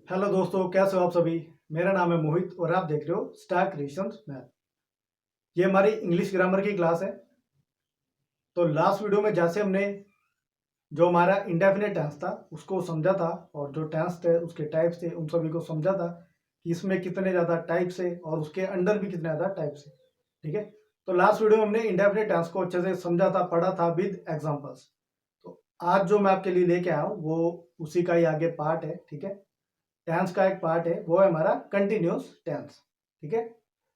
Hello दोस्तों, कैसे हो आप सभी। मेरा नाम है मोहित और आप देख रहे हो स्टार क्रिएशंस मैथ। ये हमारी इंग्लिश ग्रामर की क्लास है। तो लास्ट वीडियो में जैसे हमने जो हमारा इंडेफिनिट टेंस था उसको समझा था और जो टेंस थे उसके टाइप्स थे उन सभी को समझा था कि इसमें कितने ज़्यादा टाइप्स है और उसके अंडर भी कितने ज़्यादा टाइप्स है। ठीक है। तो लास्ट वीडियो में हमने इंडेफिनिट टेंस को अच्छे से समझा था, पढ़ा था विद एग्जांपल्स। तो आज जो मैं आपके लिए लेके आया हूँ वो उसी का ही आगे पार्ट है। ठीक है। टेंस का एक पार्ट है वो है हमारा कंटिन्यूस टेंस। ठीक है।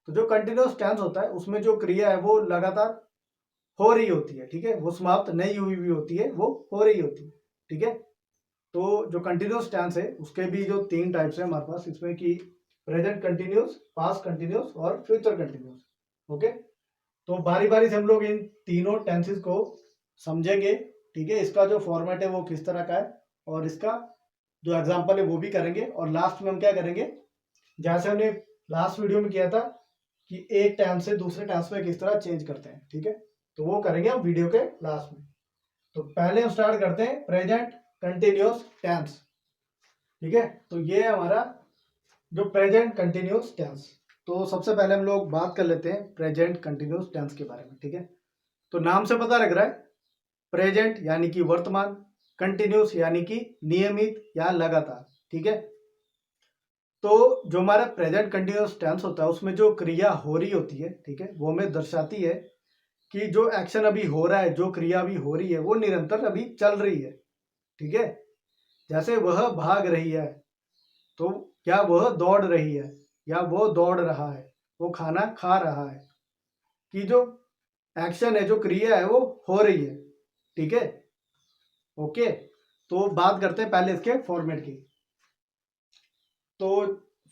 तो जो कंटिन्यूस टेंस होता है उसमें जो क्रिया है वो लगातार हो रही होती है। ठीक है। वो समाप्त नहीं हुई भी होती है, वो हो रही होती है। ठीक है। तो जो कंटिन्यूस टेंस है उसके भी जो तीन टाइप्स है हमारे पास इसमें कि प्रेजेंट कंटिन्यूस, पास्ट कंटिन्यूस और फ्यूचर कंटिन्यूस। ओके। तो बारी बारी से हम लोग इन तीनों टेंसेस को समझेंगे। ठीक है। इसका जो फॉर्मेट है वो किस तरह का है और इसका जो एग्जाम्पल है वो भी करेंगे। और लास्ट में हम क्या करेंगे, जैसे हमने लास्ट वीडियो में किया था कि एक टेंस से दूसरे टेंस में किस तरह चेंज करते हैं। ठीक है। तो वो करेंगे हम वीडियो के लास्ट में। तो पहले हम स्टार्ट करते हैं प्रेजेंट कंटिन्यूस टेंस। ठीक है। तो ये है हमारा जो प्रेजेंट कंटिन्यूस टेंस। तो सबसे पहले हम लोग बात कर लेते हैं प्रेजेंट कंटिन्यूस टेंस के बारे में। ठीक है। तो नाम से पता लग रहा है, प्रेजेंट यानी कि वर्तमान, कंटिन्यूस यानी कि नियमित या लगातार। ठीक है। तो जो हमारा प्रेजेंट कंटिन्यूअस टेंस होता है उसमें जो क्रिया हो रही होती है, ठीक है, वो हमें दर्शाती है कि जो एक्शन अभी हो रहा है, जो क्रिया अभी हो रही है वो निरंतर अभी चल रही है। ठीक है। जैसे वह भाग रही है तो क्या वह दौड़ रही है या वो दौड़ रहा है, वो खाना खा रहा है, कि जो एक्शन है, जो क्रिया है वो हो रही है। ठीक है। ओके। तो बात करते हैं पहले इसके फॉर्मेट की। तो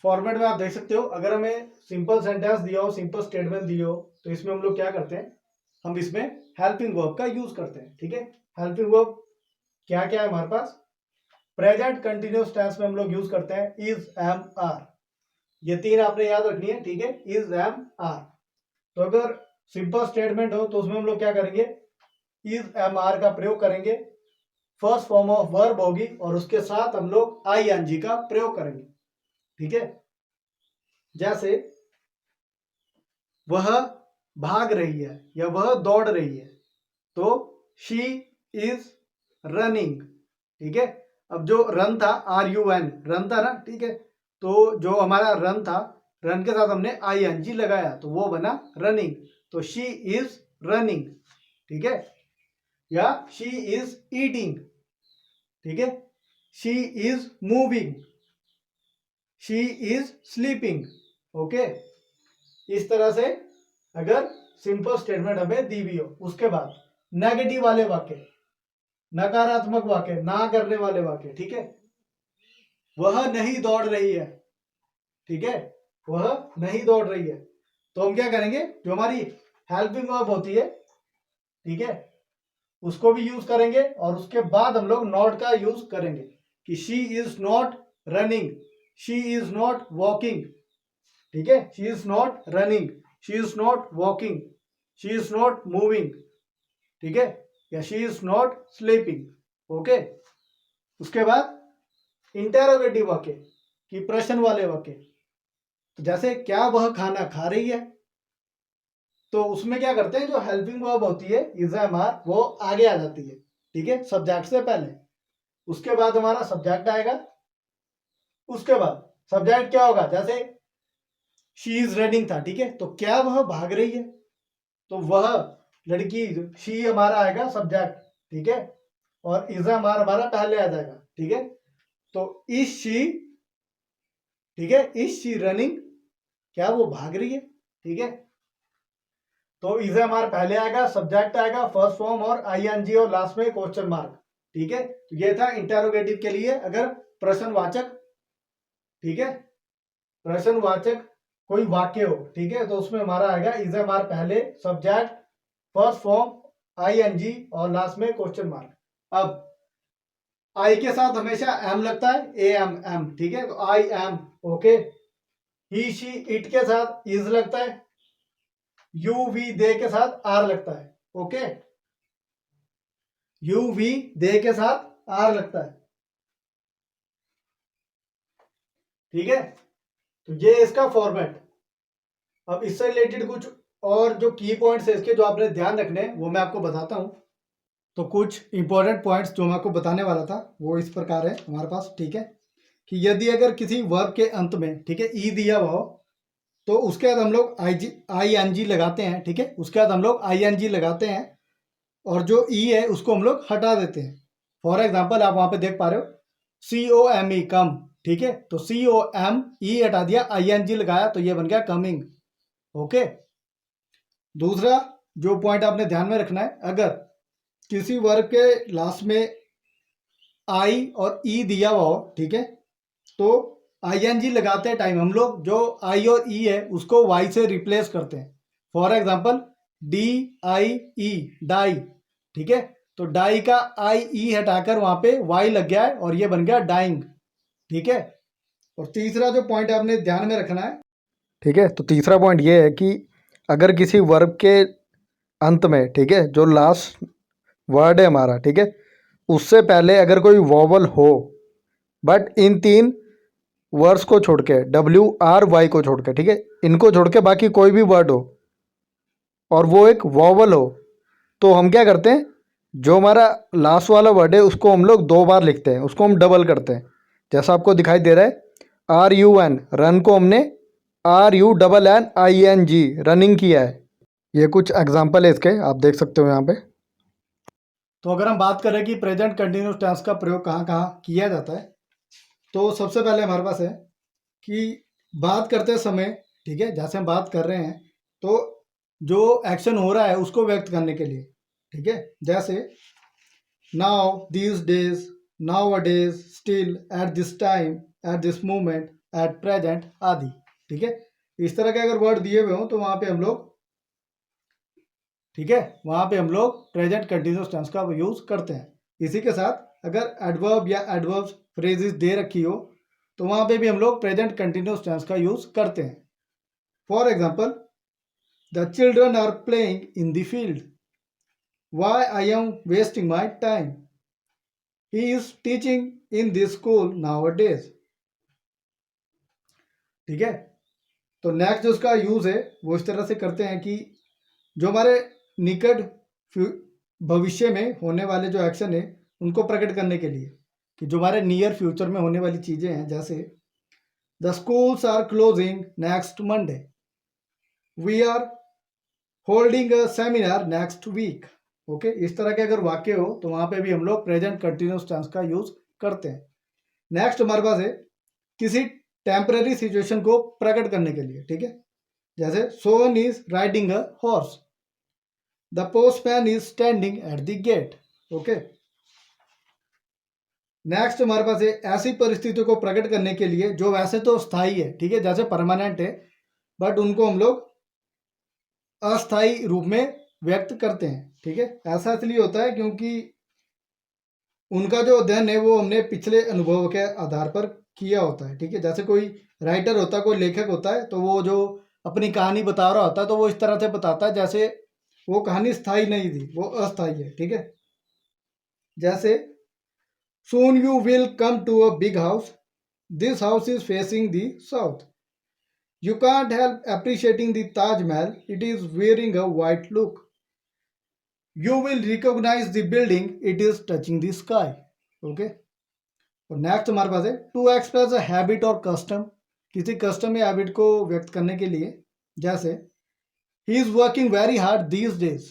फॉर्मेट में आप देख सकते हो, अगर हमें सिंपल सेंटेंस दिया हो, सिंपल स्टेटमेंट दिया हो, तो इसमें हम लोग क्या करते हैं, हम इसमें हेल्पिंग वर्ब का यूज करते हैं। ठीक है। हेल्पिंग वर्ब क्या क्या है हमारे पास, प्रेजेंट कंटिन्यूअस टेंस में हम लोग यूज करते हैं इज, एम, आर। ये तीन आपने याद रखनी है। ठीक है। Is, am, are. तो अगर सिंपल स्टेटमेंट हो तो उसमें हम लोग क्या करेंगे, इज, एम, आर का प्रयोग करेंगे। फर्स्ट फॉर्म ऑफ वर्ब होगी और उसके साथ हम लोग आई एन जी का प्रयोग करेंगे। ठीक है। जैसे वह भाग रही है या वह दौड़ रही है तो शी इज रनिंग। ठीक है। अब जो रन था, आर यू एन, रन था ना। ठीक है। तो जो हमारा रन था, रन के साथ हमने आई एन जी लगाया तो वो बना रनिंग। तो शी इज रनिंग। ठीक है। या शी इज ईटिंग। ठीक है। She is moving, she is sleeping. Okay. इस तरह से अगर सिंपल स्टेटमेंट हमें दी हुई हो, उसके बाद नेगेटिव वाले वाक्य, नकारात्मक वाक्य, ना करने वाले वाक्य। ठीक है। वह नहीं दौड़ रही है। ठीक है। वह नहीं दौड़ रही है तो हम क्या करेंगे, जो हमारी हेल्पिंग वर्ब होती है, ठीक है, उसको भी यूज करेंगे और उसके बाद हम लोग नॉट का यूज करेंगे कि she is not running, she is not walking. ठीक है। She is not running, she is not walking, she is not moving. ठीक है। या she is not sleeping. Okay. उसके बाद इंटेरोगेटिव वाक्य कि प्रश्न वाले वाक्य, तो जैसे क्या वह खाना खा रही है, तो उसमें क्या करते हैं, जो हेल्पिंग वर्ब होती है इज, एम, आर, वो आगे आ जाती है। ठीक है। सब्जेक्ट से पहले। उसके बाद हमारा सब्जेक्ट आएगा। उसके बाद सब्जेक्ट क्या होगा, जैसे शी इज रनिंग था। ठीक है। तो क्या वह भाग रही है, तो वह लड़की, शी हमारा आएगा सब्जेक्ट। ठीक है। और इज हमारा पहले आ जाएगा। ठीक है। तो इज शी, ठीक है, इज शी रनिंग, क्या वो भाग रही है। ठीक है। तो इज हमारा पहले आएगा, सब्जेक्ट आएगा, फर्स्ट फॉर्म और आई एन जी और लास्ट में क्वेश्चन मार्क। ठीक है। तो ये था इंटेरोगेटिव के लिए, अगर प्रश्नवाचक, ठीक है, प्रश्नवाचक कोई वाक्य हो। ठीक है। तो उसमें हमारा आएगा इज हमारा पहले, subject, first form, I N G और लास्ट में क्वेश्चन मार्क। अब आई के साथ हमेशा एम लगता है, ए एम, एम। ठीक है। तो I am. Okay. He she it के साथ इज लगता है, यू वी दे के साथ आर लगता है। ओके। यू वी दे के साथ आर लगता है। ठीक है, तो ये इसका फॉर्मेट। अब इससे रिलेटेड कुछ और जो की पॉइंट्स है इसके जो आपने ध्यान रखने हैं वो मैं आपको बताता हूँ। तो कुछ इंपॉर्टेंट पॉइंट्स जो मैं आपको बताने वाला था वो इस प्रकार है हमारे पास। ठीक है, कि यदि अगर किसी वर्ब के अंत में, ठीक है, ई दिया हुआ हो तो उसके बाद हम लोग आई एन जी लगाते हैं। ठीक है, उसके बाद हम लोग आई एन जी लगाते हैं और जो ई है उसको हम लोग हटा देते हैं। फॉर एग्जाम्पल आप वहां पे देख पा रहे हो सी ओ एम ई कम। ठीक है, तो सी ओ एम ई हटा दिया, आई एन जी लगाया तो ये बन गया कमिंग। ओके, दूसरा जो पॉइंट आपने ध्यान में रखना है, अगर किसी वर्ब के लास्ट में आई और ई दिया हुआ हो, ठीक है, तो आई एन जी लगाते टाइम हम लोग जो आई और ई है उसको वाई से रिप्लेस करते हैं। For example D I E, die. ठीक है, तो डाई का आई ई हटाकर वहां पे वाई लग गया है और ये बन गया डाइंग। ठीक है, और तीसरा जो पॉइंट आपने ध्यान में रखना है, ठीक है, तो तीसरा पॉइंट ये है कि अगर किसी वर्ब के अंत में, ठीक है, जो लास्ट वर्ड है हमारा, ठीक है, उससे पहले अगर कोई वॉवल हो, बट इन तीन वर्ड्स को छोड़ के, डब्ल्यू आर वाई को छोड़ के, ठीक है, इनको छोड़ के बाकी कोई भी वर्ड हो और वो एक वॉवल हो, तो हम क्या करते हैं, जो हमारा लास्ट वाला वर्ड है उसको हम लोग 2 बार लिखते हैं, उसको हम डबल करते हैं। जैसा आपको दिखाई दे रहा है आर यू एन, रन को हमने R U double N I N G, running किया है। ये कुछ एग्जाम्पल है इसके, आप देख सकते हो यहाँ पे। तो अगर हम बात करें कि प्रेजेंट कंटिन्यूस टेंस का प्रयोग कहाँ कहाँ किया जाता है, तो सबसे पहले हमारे पास है कि बात करते समय, ठीक है, जैसे हम बात कर रहे हैं तो जो एक्शन हो रहा है उसको व्यक्त करने के लिए, ठीक है, जैसे now, this days, now a days, still, eight this time, at this moment, at present आदि। ठीक है, इस तरह के अगर वर्ड दिए हुए हों तो वहां पे हम लोग, ठीक है, वहां पे हम लोग प्रेजेंट कंटिन्यूस टेंस का यूज करते हैं। इसी के साथ अगर एडवर्ब या एडवर्ब्स फ्रेजेस दे रखी हो तो वहां पे भी हम लोग प्रेजेंट कंटिन्यूस टेंस का यूज करते हैं। For example the children are playing in the field, why I am wasting my time, he is teaching in this school nowadays. ठीक है, तो नेक्स्ट जो उसका यूज है वो इस तरह से करते हैं कि जो हमारे निकट भविष्य में होने वाले जो एक्शन है उनको प्रकट करने के लिए, कि जो हमारे नियर फ्यूचर में होने वाली चीजें हैं, जैसे the schools are closing next Monday, we are holding a seminar next week. Okay, इस तरह के अगर वाक्य हो तो वहां पे भी हम लोग प्रेजेंट कंटिन्यूस टेंस का यूज करते हैं। नेक्स्ट हमारे पास है किसी टेम्पररी सिचुएशन को प्रकट करने के लिए, ठीक है, जैसे son is riding a horse, the postman is standing at the gate. Okay, next हमारे पास है ऐसी परिस्थितियों को प्रकट करने के लिए जो वैसे तो स्थायी है, ठीक है, जैसे परमानेंट है, बट उनको हम लोग अस्थायी रूप में व्यक्त करते हैं। ठीक है, ऐसा इसलिए होता है क्योंकि उनका जो अध्ययन है वो हमने पिछले अनुभव के आधार पर किया होता है। ठीक है, जैसे कोई राइटर होता है, कोई लेखक होता है, तो वो जो अपनी कहानी बता रहा होता है तो वो इस तरह से बताता है जैसे वो कहानी स्थायी नहीं थी, वो अस्थायी है। ठीक है, जैसे soon you will come to a big house, this house is facing the south, you can't help appreciating the Taj Mahal, it is wearing a white look, you will recognize the building, it is touching the sky। Okay, और next हमारे पास है to express a habit और custom, किसी custom या habit को व्यक्त करने के लिए, जैसे he is working very hard these days,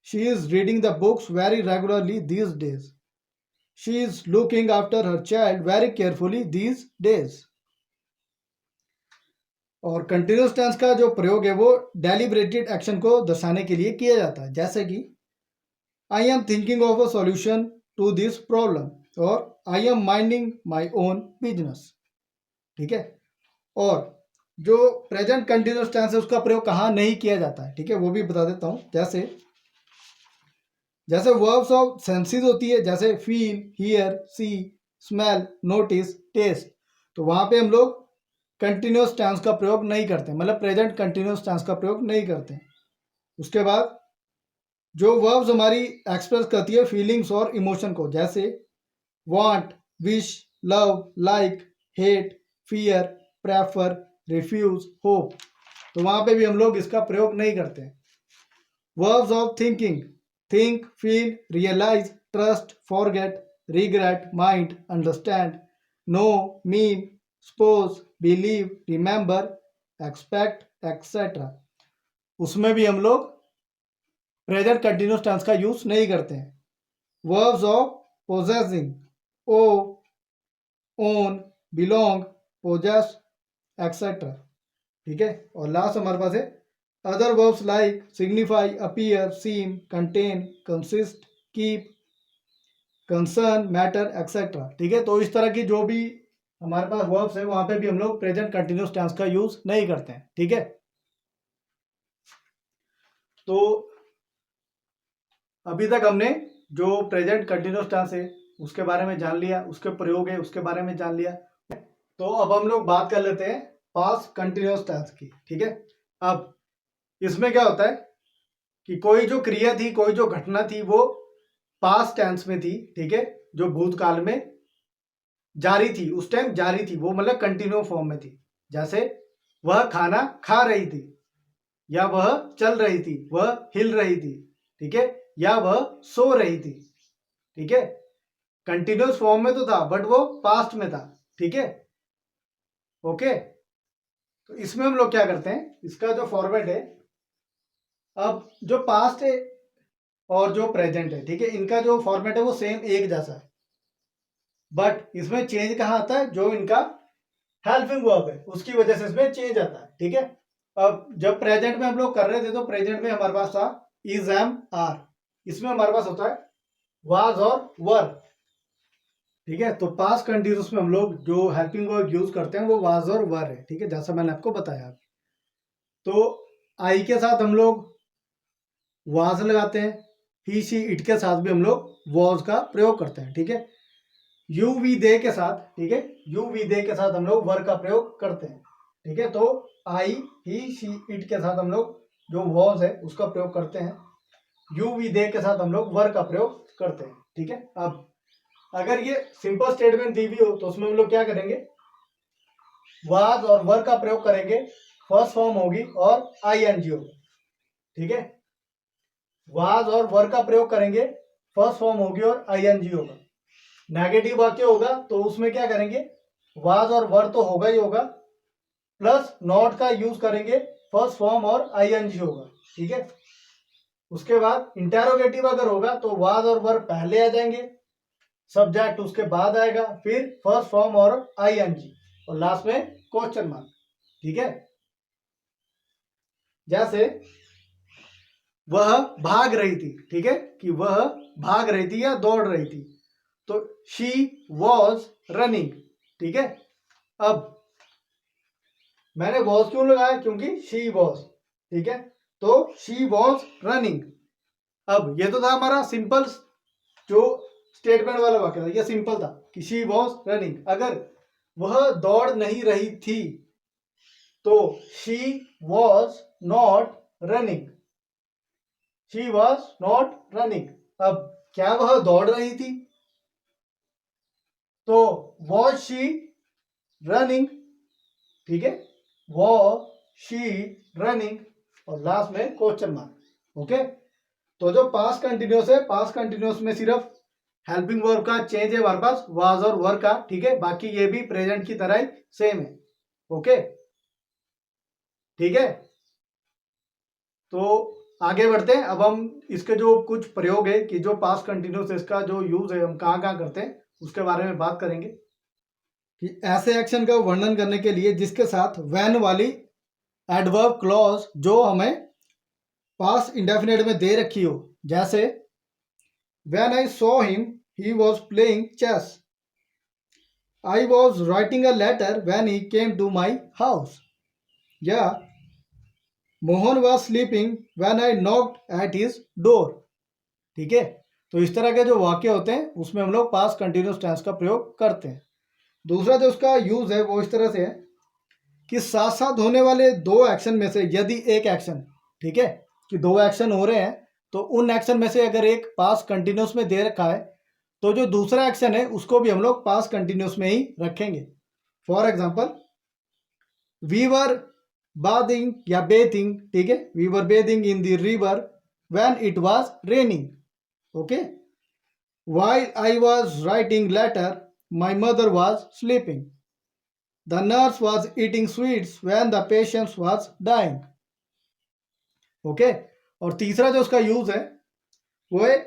she is reading the books very regularly these days, she is looking after her child very carefully these days. और कंटिन्यूस टेंस का जो प्रयोग है वो डेलिब्रेटेड एक्शन को दर्शाने के लिए किया जाता है, जैसे कि I am thinking of a solution to this problem, और I am minding my own business. ठीक है, और जो प्रेजेंट कंटिन्यूस टेंस है उसका प्रयोग कहाँ नहीं किया जाता है, ठीक है, वो भी बता देता हूं। जैसे जैसे वर्ब्स ऑफ सेंसेस होती है, जैसे feel, hear, see, smell, notice, taste, तो वहां पे हम लोग कंटिन्यूस टेंस का प्रयोग नहीं करते, मतलब प्रेजेंट कंटिन्यूस टेंस का प्रयोग नहीं करते। उसके बाद जो वर्ब्स हमारी एक्सप्रेस करती है फीलिंग्स और इमोशन को, जैसे want, wish, love, like, hate, fear, prefer, refuse, hope, तो वहां पे भी हम लोग इसका प्रयोग नहीं करते हैं। Verbs of thinking, think, feel, realise, trust, forget, regret, mind, understand, know, mean, suppose, believe, remember, expect, et cetera, उसमें भी हम लोग प्रेजेंट कंटिन्यूस टेंस का यूज नहीं करते हैं। Verbs of possessing, owe, own, belong, possess, et cetera, ठीक है। और लास्ट हमारे पास है other verbs like signify, appear, seem, contain, consist, keep, concern, matter, et cetera, ठीक है। तो इस तरह की जो भी हमारे पास वर्ब्स है वहां पे भी हम लोग प्रेजेंट कंटिन्यूस टेंस का यूज नहीं करते हैं, ठीक है। तो अभी तक हमने जो प्रेजेंट कंटिन्यूस टेंस है उसके बारे में जान लिया, उसके प्रयोग है उसके बारे में जान लिया। तो अब हम लोग बात कर लेते हैं पास्ट कंटिन्यूस टेंस की, ठीक है। अब इसमें क्या होता है कि कोई जो क्रिया थी, कोई जो घटना थी वो पास्ट टेंस में थी, ठीक है, जो भूतकाल में जारी थी, उस टाइम जारी थी, वो मतलब कंटिन्यू फॉर्म में थी। जैसे वह खाना खा रही थी, या वह चल रही थी, वह हिल रही थी, ठीक है, या वह सो रही थी, ठीक है। कंटिन्यूस फॉर्म में तो था बट वो पास्ट में था, ठीक है, ओके। तो इसमें हम लोग क्या करते हैं, इसका जो फॉर्मेट है, अब जो पास्ट है और जो प्रेजेंट है, ठीक है, इनका जो फॉर्मेट है वो सेम एक जैसा है, बट इसमें चेंज कहाँ आता है, जो इनका हेल्पिंग वर्ब है उसकी वजह से इसमें चेंज आता है, ठीक है। अब जब प्रेजेंट में हम लोग कर रहे थे तो प्रेजेंट में हमारे पास था इज, एम, आर, इसमें हमारे पास होता है वाज और वर, ठीक है। तो पास्ट कंटिन्यूस में हम लोग जो हेल्पिंग वर्ब यूज करते हैं वो वाज और वर है, ठीक है, जैसा मैंने आपको बताया। तो आई के साथ हम लोग वाज लगाते हैं, ही, शी, इट के साथ भी हम लोग वॉज का प्रयोग करते हैं, ठीक है। यू, वी, दे के साथ, ठीक है, यू, वी, दे के साथ हम लोग वर का प्रयोग करते हैं, ठीक है। तो आई, ही, शी, इट के साथ हम लोग जो वॉज है उसका प्रयोग करते हैं, यू, वी, दे के साथ हम लोग वर का प्रयोग करते हैं, ठीक है। अब अगर ये सिंपल स्टेटमेंट दी हुई हो तो उसमें हम लोग क्या करेंगे, वाज और वर का प्रयोग करेंगे, फर्स्ट फॉर्म होगी और आई एन जी होगा, ठीक है। वाज और वर का प्रयोग करेंगे, फर्स्ट फॉर्म होगी और आई एन जी होगा। नेगेटिव वाक्य होगा तो उसमें क्या करेंगे, वाज और वर तो होगा ही होगा, प्लस नॉट का यूज करेंगे, फर्स्ट फॉर्म और आई एन जी होगा, ठीक है। उसके बाद इंटेरोगेटिव अगर होगा तो वाज और वर पहले आ जाएंगे, सब्जेक्ट उसके बाद आएगा, फिर फर्स्ट फॉर्म और आई एन जी, और लास्ट में क्वेश्चन मार्क, ठीक है। जैसे वह भाग रही थी, ठीक है, कि वह भाग रही थी या दौड़ रही थी, तो शी वॉज रनिंग, ठीक है। अब मैंने वॉज क्यों लगाया, क्योंकि शी वॉज, ठीक है, तो शी वॉज रनिंग। अब ये तो था हमारा सिंपल जो स्टेटमेंट वाला वाक्य था, ये सिंपल था कि शी वॉज रनिंग। अगर वह दौड़ नहीं रही थी तो she was not running, she was not running. अब क्या वह दौड़ रही थी, तो वॉज शी रनिंग, ठीक है, वॉज शी रनिंग, और लास्ट में क्वेश्चन मार्क, ओके। तो जो पास्ट कंटिन्यूस है, पास्ट कंटिन्यूस में सिर्फ हेल्पिंग वर्ब का चेंज है हमारे पास, वाज और वर का, ठीक है, बाकी ये भी प्रेजेंट की तरह ही सेम है, ओके, ठीक है। तो आगे बढ़ते हैं, अब हम इसके जो कुछ प्रयोग है कि जो पास्ट कंटिन्यूस है इसका जो यूज है हम कहाँ कहाँ करते हैं उसके बारे में बात करेंगे, कि ऐसे एक्शन का वर्णन करने के लिए जिसके साथ व्हेन वाली एडवर्ब क्लॉज जो हमें पास्ट इंडेफिनिट में दे रखी हो, जैसे when I saw him he was playing chess, I was writing a letter when he came to my house, या Mohan was sleeping when I knocked at his door, ठीक है। तो इस तरह के जो वाक्य होते हैं उसमें हम लोग पास्ट कंटिन्यूस टेंस का प्रयोग करते हैं। दूसरा जो उसका यूज है वो इस तरह से है कि साथ साथ होने वाले दो एक्शन में से यदि एक एक्शन, ठीक है, कि दो एक्शन हो रहे हैं तो उन एक्शन में से अगर एक पास्ट कंटिन्यूस में दे रखा है तो जो दूसरा एक्शन है उसको भी हम लोग पास्ट कंटिन्यूस में ही रखेंगे। For example we were bathing या बेथिंग, ठीक है, we were bathing in the river when it was raining. Okay, while I was writing letter my mother was sleeping, the nurse was eating sweets when the patient was dying. Okay, और तीसरा जो उसका use है वो है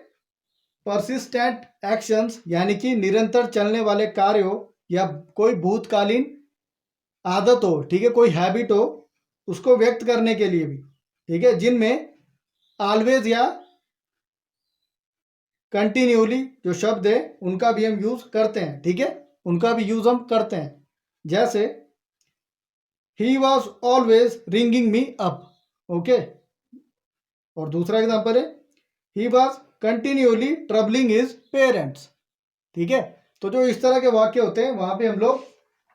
persistent actions, यानी कि निरंतर चलने वाले कार्यों या कोई भूतकालीन आदत हो, ठीक है, कोई हैबिट हो, उसको व्यक्त करने के लिए भी, ठीक है, जिनमें ऑलवेज या कंटिन्यूली जो शब्द है उनका भी हम यूज करते हैं, ठीक है, उनका भी यूज हम करते हैं। जैसे he was always ringing me up. Okay, और दूसरा एग्जांपल है he was continually troubling his parents. ठीक है, तो जो इस तरह के वाक्य होते हैं वहां पे हम लोग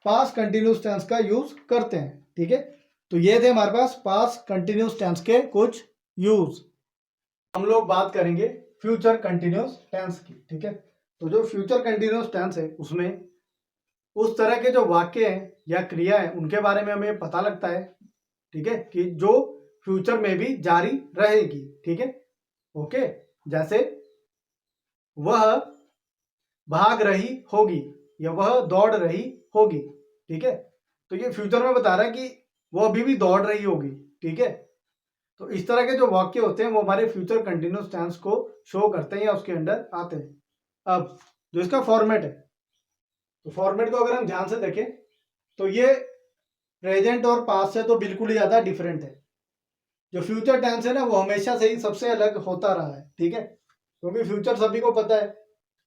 पास्ट कंटिन्यूस टेंस का यूज करते हैं। ठीक है, तो ये थे हमारे पास पास्ट कंटिन्यूस टेंस के कुछ यूज। हम लोग बात करेंगे फ्यूचर कंटिन्यूस टेंस की। ठीक है, तो जो फ्यूचर कंटिन्यूस टेंस है उसमें उस तरह के जो वाक्य हैं या क्रिया है उनके बारे में हमें पता लगता है, ठीक है, कि जो फ्यूचर में भी जारी रहेगी। ठीक है, ओके, जैसे वह भाग रही होगी या वह दौड़ रही होगी। ठीक है, तो ये फ्यूचर में बता रहा है कि वो अभी भी दौड़ रही होगी। ठीक है, तो इस तरह के जो वाक्य होते हैं वो हमारे फ्यूचर कंटिन्यूस टेंस को शो करते हैं या उसके अंडर आते हैं। अब जो इसका फॉर्मेट है, तो फॉर्मेट को अगर हम ध्यान से देखें तो ये प्रेजेंट और पास्ट से तो बिल्कुल ही ज्यादा डिफरेंट है। जो फ्यूचर टेंस है ना वो हमेशा से ही सबसे अलग होता रहा है। ठीक है, क्योंकि फ्यूचर सभी को पता है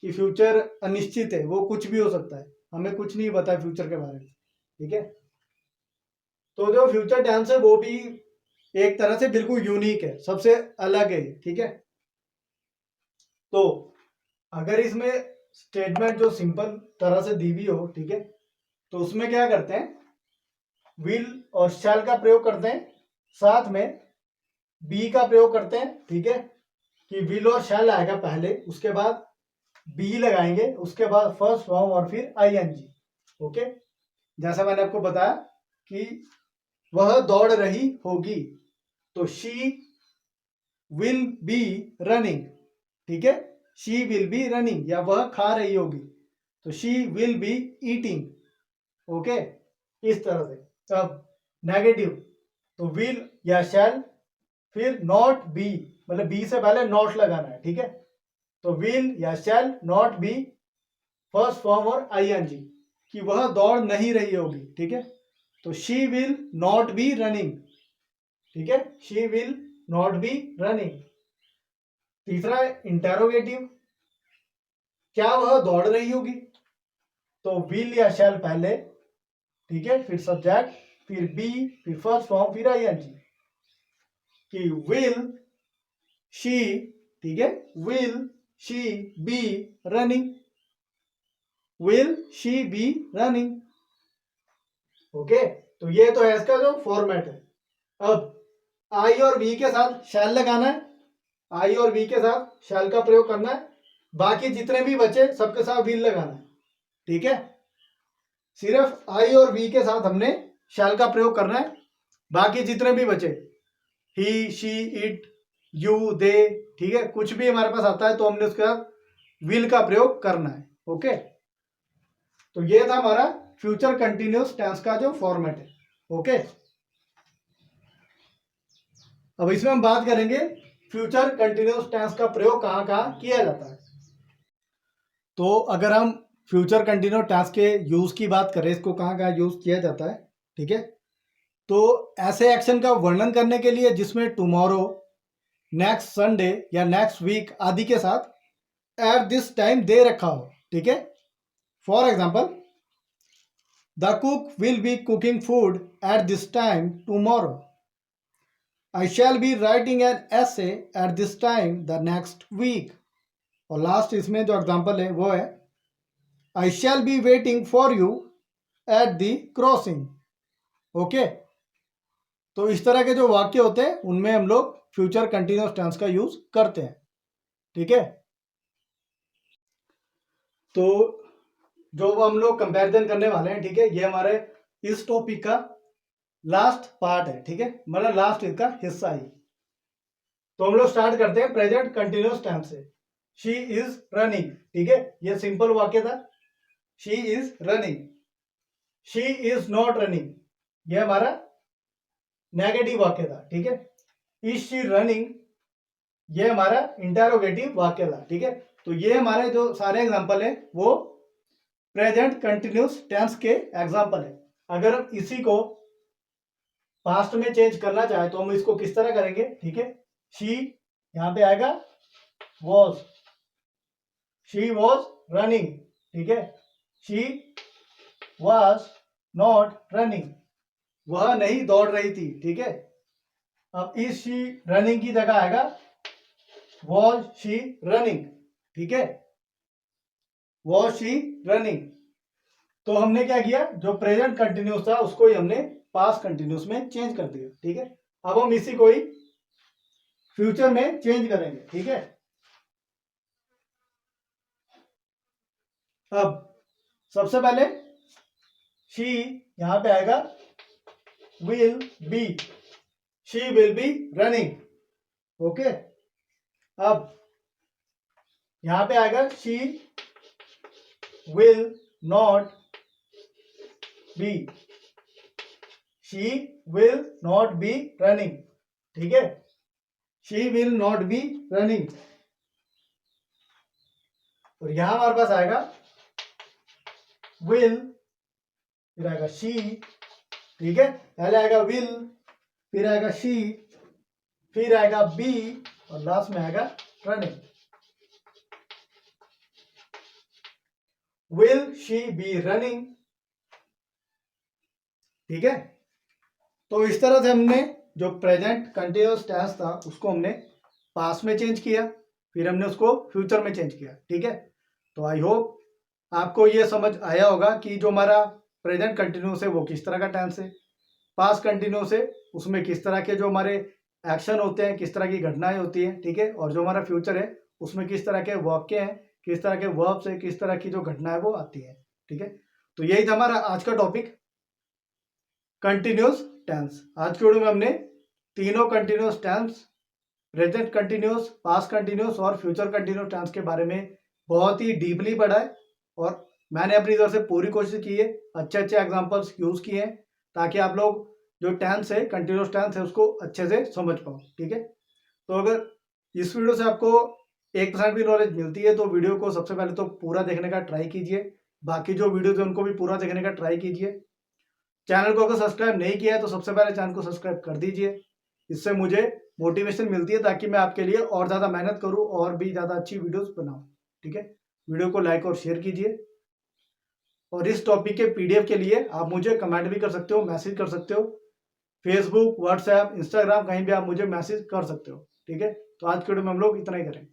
कि फ्यूचर अनिश्चित है, वो कुछ भी हो सकता है, हमें कुछ नहीं पता है फ्यूचर के बारे में। ठीक है, तो जो फ्यूचर टेंस है वो भी एक तरह से बिल्कुल यूनिक है, सबसे अलग है। ठीक है, तो अगर इसमें स्टेटमेंट जो सिंपल तरह से दी हुई हो, ठीक है, तो उसमें क्या करते हैं, विल और शैल का प्रयोग करते हैं, साथ में बी का प्रयोग करते हैं। ठीक है, कि विल और शैल आएगा पहले, उसके बाद बी लगाएंगे, उसके बाद फर्स्ट फॉर्म और फिर आईएनजी। ओके, जैसा मैंने आपको बताया कि वह दौड़ रही होगी, तो शी विल बी रनिंग। ठीक है, शी विल बी रनिंग, या वह खा रही होगी तो she will be eating. Okay, इस तरह से। अब नेगेटिव, तो विल या शैल, फिर नॉट बी, मतलब बी से पहले नॉट लगाना है। ठीक है, तो विल या shall not be first form और आईएनजी, कि वह दौड़ नहीं रही होगी। ठीक है, तो she will not be running. ठीक है, she will not be running. तीसरा है इंटेरोगेटिव, क्या वह दौड़ रही होगी, तो विल या शैल पहले, ठीक है, फिर सब्जेक्ट, फिर बी, फिर फर्स्ट फॉर्म, फिर आईएनजी, कि विल शी, ठीक है, will she be running, will she be running. Okay, तो ये तो है इसका जो फॉर्मेट है। अब आई और वी के साथ शैल लगाना है, आई और वी के साथ शैल का प्रयोग करना है, बाकी जितने भी बचे सबके साथ विल लगाना है। ठीक है, सिर्फ आई और वी के साथ हमने शैल का प्रयोग करना है, बाकी जितने भी बचे ही, शी, इट, यू, दे, ठीक है, कुछ भी हमारे पास आता है तो हमने उसके साथ विल का प्रयोग करना है। ओके, तो ये था हमारा फ्यूचर कंटिन्यूस टेंस का जो फॉर्मेट है। ओके, अब इसमें हम बात करेंगे फ्यूचर कंटिन्यूस टेंस का प्रयोग कहां कहां किया जाता है। तो अगर हम फ्यूचर कंटिन्यूस टेंस के यूज की बात करें, इसको कहां कहां यूज किया जाता है, ठीक है, तो ऐसे एक्शन का वर्णन करने के लिए जिसमें टुमारो, नेक्स्ट संडे या नेक्स्ट वीक आदि के साथ एट दिस टाइम दे रखा हो। ठीक है, for example the cook will be cooking food at this time tomorrow, I shall be writing an essay at this time the next week. और last इसमें जो एग्जाम्पल है वो है I shall be waiting for you at the crossing. Okay, तो इस तरह के जो वाक्य होते हैं उनमें हम लोग फ्यूचर कंटिन्यूस टेंस का यूज करते हैं। ठीक है, तो जो वो हम लोग कंपैरिजन करने वाले हैं, ठीक है, ये हमारे इस टॉपिक का लास्ट पार्ट है, ठीक है, मतलब लास्ट इसका हिस्सा ही। तो हम लोग स्टार्ट करते हैं प्रेजेंट कंटिन्यूअस टेंस से। शी इज रनिंग, ठीक है, ये सिंपल वाक्य था, she is running. She is not running, ये हमारा नेगेटिव वाक्य था, ठीक है। इज शी रनिंग, ये हमारा इंटेरोगेटिव वाक्य था, ठीक है। तो ये हमारे जो सारे एग्जांपल है वो प्रेजेंट कंटिन्यूअस टेंस के एग्जांपल है। अगर हम इसी को पास्ट में चेंज करना चाहे तो हम इसको किस तरह करेंगे, ठीक है। शी यहां पे आएगा वॉज, शी वॉज रनिंग, ठीक है। शी वॉज नॉट रनिंग, वह नहीं दौड़ रही थी, ठीक है। अब इज शी रनिंग की जगह आएगा वॉज शी रनिंग, ठीक है, वॉज शी रनिंग। तो हमने क्या किया, जो प्रेजेंट कंटिन्यूस था उसको ही हमने पास्ट कंटिन्यूस में चेंज कर दिया, ठीक है। अब हम इसी को ही फ्यूचर में चेंज करेंगे, ठीक है। अब सबसे पहले शी यहां पे आएगा will be, she will be running, okay. अब यहां पे आएगा she will not be, she will not be running, ठीक है, she will not be running. और यहां हमारे पास आएगा विल, फिर आएगा शी, ठीक है, पहले आएगा विल, फिर आएगा शी, फिर आएगा बी, और लास्ट में आएगा running. Will she be running, ठीक है। तो इस तरह से हमने जो प्रेजेंट कंटिन्यूअस टेंस था उसको हमने पास्ट में चेंज किया, फिर हमने उसको फ्यूचर में चेंज किया, ठीक है। तो आई होप आपको ये समझ आया होगा कि जो हमारा प्रेजेंट कंटिन्यूअस है वो किस तरह का टेंस है, पास्ट कंटिन्यूअस है उसमें किस तरह के जो हमारे एक्शन होते हैं, किस तरह की घटनाएं होती हैं, ठीक है, और जो हमारा फ्यूचर है उसमें किस तरह के वाक्य हैं, किस तरह के वर्ब्स है, किस तरह की जो घटनाएं वो आती है, ठीक है। तो यही था हमारा आज का टॉपिक कंटिन्यूअस टेंस। आज की वीडियो में हमने तीनों continuous tense, present continuous, past continuous और फ्यूचर कंटिन्यूअस टेंस के बारे में बहुत ही डीपली पढ़ा है, और मैंने अपनी तरफ से पूरी कोशिश की है, अच्छे अच्छे एग्जांपल्स यूज किए हैं ताकि आप लोग जो टेंस है, कंटिन्यूअस टेंस है, उसको अच्छे से समझ पाओ, ठीक है। तो अगर इस वीडियो से आपको 1% भी नॉलेज मिलती है तो वीडियो को सबसे पहले तो पूरा देखने का ट्राई कीजिए, बाकी जो वीडियोज है उनको भी पूरा देखने का ट्राई कीजिए। चैनल को अगर सब्सक्राइब नहीं किया है तो सबसे पहले चैनल को सब्सक्राइब कर दीजिए, इससे मुझे मोटिवेशन मिलती है ताकि मैं आपके लिए और ज़्यादा मेहनत करूं और भी ज़्यादा अच्छी वीडियोस बनाऊं, ठीक है। वीडियो को लाइक और शेयर कीजिए, और इस टॉपिक के पीडीएफ के लिए आप मुझे कमेंट भी कर सकते हो, मैसेज कर सकते हो, फेसबुक, व्हाट्सएप, इंस्टाग्राम, कहीं भी आप मुझे मैसेज कर सकते हो, ठीक है। तो आज के वीडियो में हम लोग इतना ही करेंगे।